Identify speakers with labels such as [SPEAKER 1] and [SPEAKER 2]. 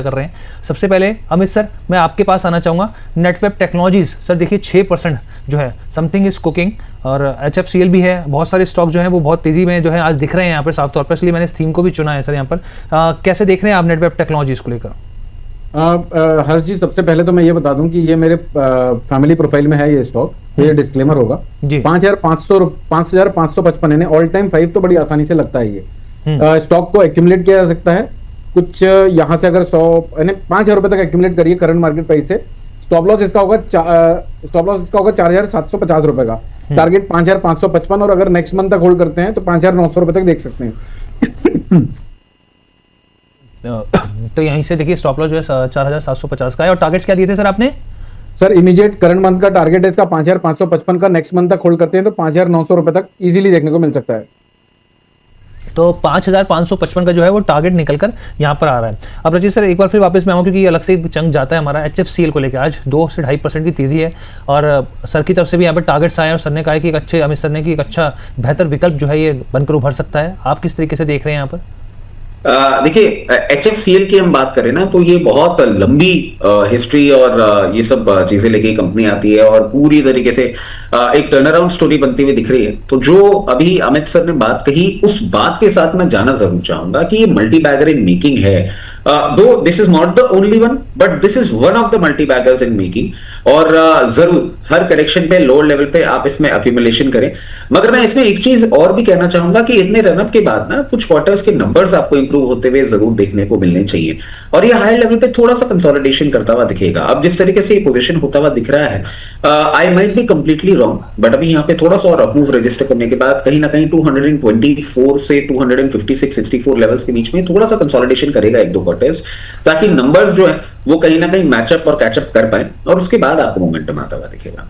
[SPEAKER 1] कर रहे हैं। सबसे पहले अमित सर मैं आपके पास आना चाहूँगा, नेटवेब टेक्नोलॉजीज सर देखिए 6% जो है समथिंग इज कुकिंग, और HFCL भी है, बहुत सारे स्टॉक जो है वो बहुत तेजी में जो है आज दिख रहे हैं यहाँ पर साफ तौर पर, इसलिए मैंने इस थीम को भी चुना है सर यहाँ पर। कैसे देख रहे हैं आप नेटवेब टेक्नोलॉजीज को लेकर?
[SPEAKER 2] हर चीज सबसे पहले तो मैं ये बता दूं कि ये मेरे फैमिली प्रोफाइल में है ये स्टॉक, ये डिस्क्लेमर होगा। 5,555 यानी ऑल टाइम 5 तो बड़ी आसानी से लगता है ये। स्टॉक को एक्यूमुलेट किया जा सकता है कुछ यहाँ से, अगर 5,000 रुपए तक एक्यूमुलेट करिए करंट मार्केट प्राइस से। स्टॉप लॉस इसका होगा 4,750 रुपए का, टारगेट 5,555, और अगर नेक्स्ट मंथ तक होल्ड करते हैं तो 5,900 रुपए तक देख सकते हैं।
[SPEAKER 1] तो यहीं से देखिए स्टॉप लॉस जो है 4,750 का है, और टारगेट्स क्या दिए थे सर आपने?
[SPEAKER 2] सर इमीडिएट करंट मंथ का टारगेट है इसका 5,555 का, नेक्स्ट मंथ तक होल्ड करते हैं तो 5,900 रुपए तक इजीली देखने को मिल सकता है।
[SPEAKER 1] तो 5,555 का जो है वो टारगेट निकलकर यहाँ पर आ रहा है। अब रचित सर एक बार फिर वापस मैं आऊँ, क्योंकि अलग से चंक जाता है हमारा HFCL को लेकर। आज 2 से 2.5% की तेजी है, और सर की तरफ से भी यहाँ पर टारगेट्स आए, और सर ने कहा कि अमित सर ने कि एक अच्छा बेहतर विकल्प जो है ये बनकर उभर सकता है। आप किस तरीके से देख रहे हैं यहाँ पर?
[SPEAKER 3] देखिए HFCL की हम बात करें ना, तो ये बहुत लंबी हिस्ट्री और ये सब चीजें लेके कंपनी आती है, और पूरी तरीके से एक टर्न अराउंड स्टोरी बनती हुई दिख रही है। तो जो अभी अमित सर ने बात कही, उस बात के साथ मैं जाना जरूर चाहूंगा कि ये मल्टी बैगर इन मेकिंग है। दो this is not the only one, but this is one of the multi beggars in making, और जरूर हर करेक्शन पे लोअर लेवल पे आप इसमें अक्यूमुलेशन करें। मगर मैं इसमें एक चीज और भी कहना चाहूंगा कि इतने रनअप के बाद ना कुछ क्वार्टर्स के नंबर्स आपको इंप्रूव होते हुए जरूर देखने को मिलने चाहिए, और ये हायर लेवल पे थोड़ा सा कंसोलिडेशन करता हुआ दिखेगा। अब जिस तरीके से ये पोजीशन होता हुआ दिख रहा है, I might be completely wrong, but अभी यहाँ पे थोड़ा सा और अपमूव रजिस्टर करने के बाद कहीं ना कहीं 224 से 256-64 लेवल्स के बीच में थोड़ा सा कंसोलिडेशन करेगा 1-2 क्वार्टर्स, ताकि नंबर्स जो है वो कहीं ना कहीं मैचअप और कैचअप कर पाए, और उसके बाद आपको मोमेंटम आता हुआ दिखेगा।